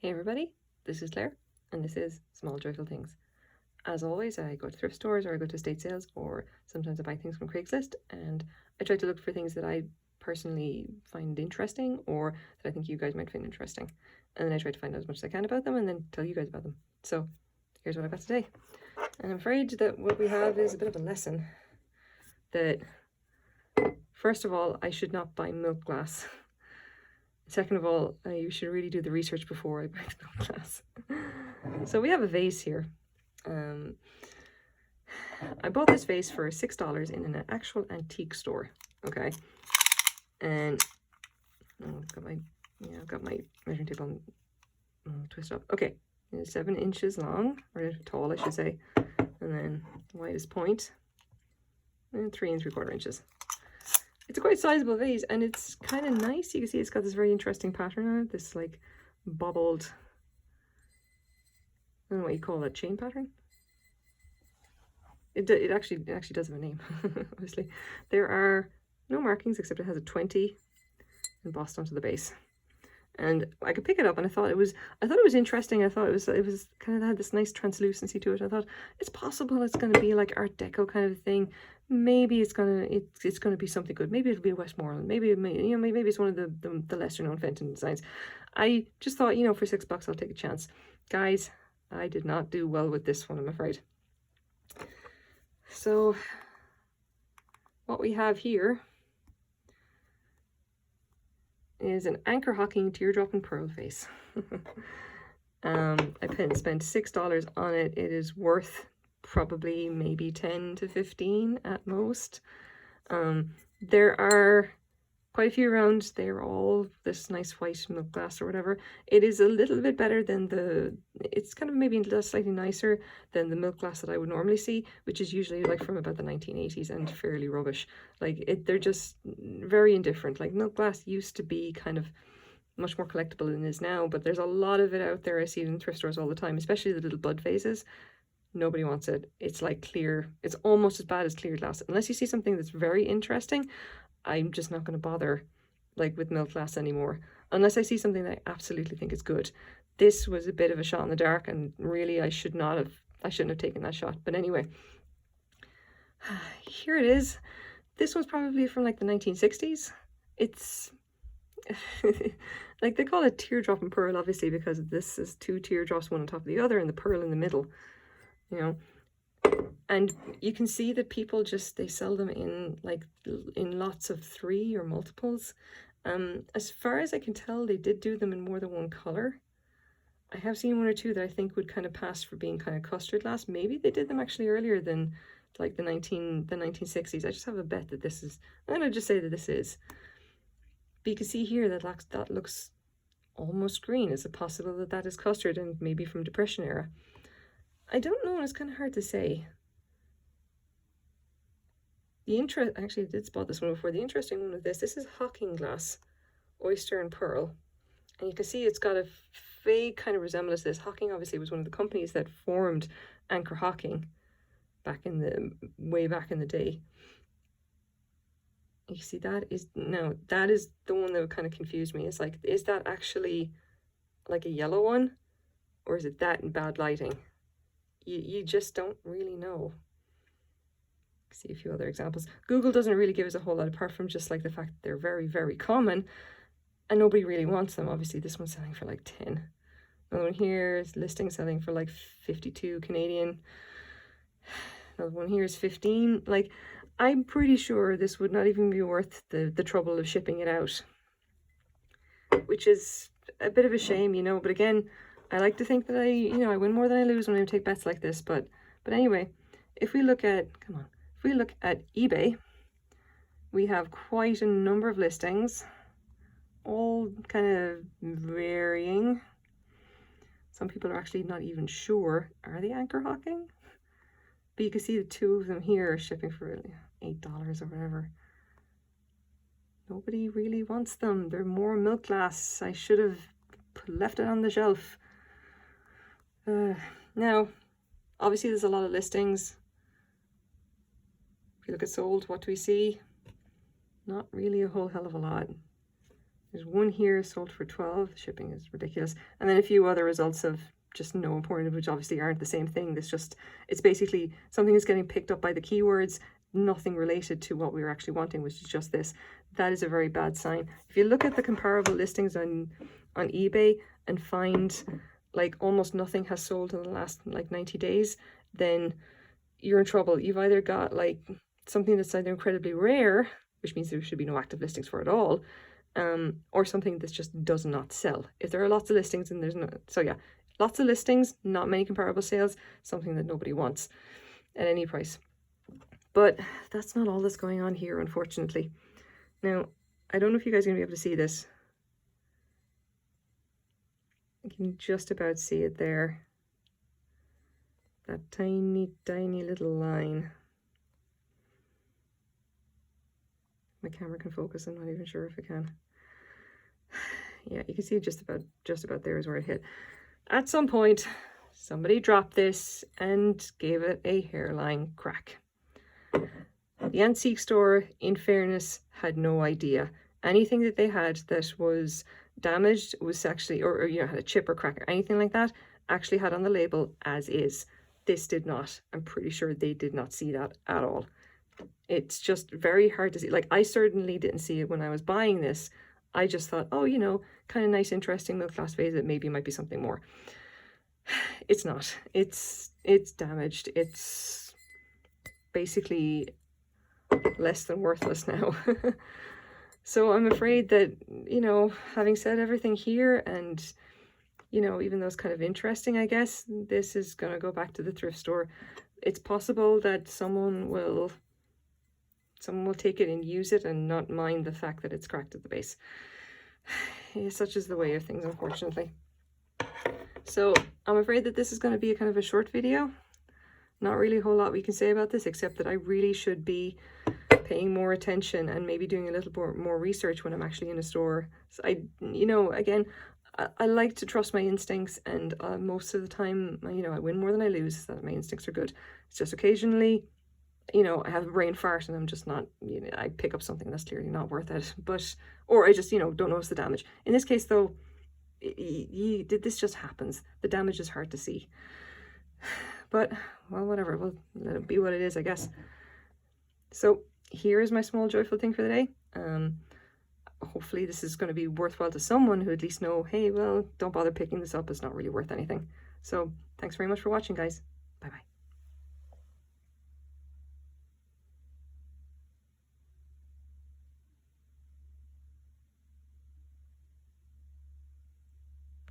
Hey everybody, this is Claire, and this is Small Joyful Things. As always, I go to thrift stores or I go to estate sales, or sometimes I buy things from Craigslist, and I try to look for things that I personally find interesting or that I think you guys might find interesting. And then I try to find out as much as I can about them and then tell you guys about them. So here's what I got today. And I'm afraid that what we have is a bit of a lesson that, first of all, I should not buy milk glass. Second of all, you should really do the research before I buy the milk glass. So we have a vase here. I bought this vase for $6 in an actual antique store. Okay, and I've got my measuring tape on twist up. Okay, it's 7 inches long, or tall, I should say, and then widest point, and 3 3/4 inches. It's a quite sizable vase, and it's kind of nice. You can see it's got this very interesting pattern on it. This like bobbled, I don't know what you call that, chain pattern. It actually does have a name. Obviously, there are no markings except it has a 20 embossed onto the base. And I could pick it up, and I thought it was interesting. I thought it was kind of had this nice translucency to it. I thought it's possible it's going to be like Art Deco kind of thing. Maybe it's gonna be something good. Maybe it'll be a Westmoreland. Maybe maybe it's one of the lesser known Fenton designs. I just thought, for $6 I'll take a chance. Guys, I did not do well with this one, I'm afraid. So what we have here is an Anchor Hocking Teardrop and Pearl vase. I spent $6 on it. It is worth probably maybe 10 to 15 at most. There are quite a few around. They're all this nice white milk glass or whatever. It is a little bit better than it's kind of maybe slightly nicer than the milk glass that I would normally see, which is usually like from about the 1980s and fairly rubbish. Like they're just very indifferent. Like milk glass used to be kind of much more collectible than it is now, but there's a lot of it out there. I see it in thrift stores all the time, especially the little bud vases. Nobody wants it. It's like clear. It's almost as bad as clear glass. Unless you see something that's very interesting, I'm just not going to bother like with milk glass anymore, unless I see something that I absolutely think is good. This was a bit of a shot in the dark, and really I shouldn't have taken that shot. But anyway, here it is. This one's probably from like the 1960s. It's like they call it teardrop and pearl, obviously, because this is 2 teardrops, one on top of the other, and the pearl in the middle, and you can see that people they sell them in lots of 3 or multiples. As far as I can tell, they did do them in more than one color. I have seen 1 or 2 that I think would kind of pass for being kind of custard glass. Maybe they did them actually earlier than like the 1960s. I just have a bet that this is, I'm going to just say that this is. But you can see here that looks almost green. Is it possible that that is custard and maybe from Depression era? I don't know, it's kind of hard to say. Actually, I did spot this one before. The interesting one with this is Hocking glass, oyster and pearl. And you can see it's got a vague kind of resemblance to this. Hocking obviously was one of the companies that formed Anchor Hocking way back in the day. You see that is the one that kind of confused me. It's like, is that actually like a yellow one, or is it that in bad lighting? You just don't really know. See a few other examples. Google doesn't really give us a whole lot apart from just like the fact that they're very, very common and nobody really wants them. Obviously this one's selling for like 10. Another one here is listing selling for like 52 Canadian. Another one here is 15. Like, I'm pretty sure this would not even be worth the trouble of shipping it out, which is a bit of a shame, but again, I like to think that I win more than I lose when I take bets like this. But anyway, if we look at eBay, we have quite a number of listings, all kind of varying. Some people are actually not even sure, are they Anchor Hocking? But you can see the 2 of them here are shipping for $8 or whatever. Nobody really wants them. They're more milk glass. I should have left it on the shelf. Now, obviously there's a lot of listings. If you look at sold, what do we see? Not really a whole hell of a lot. There's one here sold for 12. Shipping is ridiculous. And then a few other results of just no important, which obviously aren't the same thing. It's basically something that's getting picked up by the keywords, nothing related to what we were actually wanting, which is just this. That is a very bad sign. If you look at the comparable listings on eBay and find like almost nothing has sold in the last like 90 days, then you're in trouble. You've either got like something that's either incredibly rare, which means there should be no active listings for it all, or something that just does not sell. If there are lots of listings and there's no, so yeah, lots of listings, not many comparable sales, something that nobody wants at any price. But that's not all that's going on here, unfortunately. Now, I don't know if you guys are going to be able to see this. You can just about see it there. That tiny, tiny little line. My camera can focus, I'm not even sure if it can. Yeah, you can see just about there is where it hit. At some point, somebody dropped this and gave it a hairline crack. The antique store, in fairness, had no idea. Anything that they had that was damaged was actually, or you know, had a chip or crack or anything like that, actually had on the label as is. This did not. I'm pretty sure they did not see that at all. It's just very hard to see. Like, I certainly didn't see it when I was buying this. I just thought, oh, you know, kind of nice, interesting middle class vase that maybe might be something more. It's not. It's damaged. It's basically less than worthless now. So I'm afraid that, you know, having said everything here, and, you know, even though it's kind of interesting, I guess, this is going to go back to the thrift store. It's possible that someone will take it and use it and not mind the fact that it's cracked at the base. Such is the way of things, unfortunately. So I'm afraid that this is going to be a kind of a short video. Not really a whole lot we can say about this, except that I really should be paying more attention and maybe doing a little more research when I'm actually in a store. So you know, again, I like to trust my instincts, and most of the time, you know, I win more than I lose. So my instincts are good. It's just occasionally, you know, I have a brain fart and I'm just not, you know, I pick up something that's clearly not worth it. But, or I just, you know, don't notice the damage. In this case, though, this just happens. The damage is hard to see. But, well, whatever. We'll let it be what it is, I guess. So here is my small joyful thing for the day. Hopefully this is going to be worthwhile to someone who at least know, hey, well, don't bother picking this up. It's not really worth anything. So thanks very much for watching, guys. Bye-bye.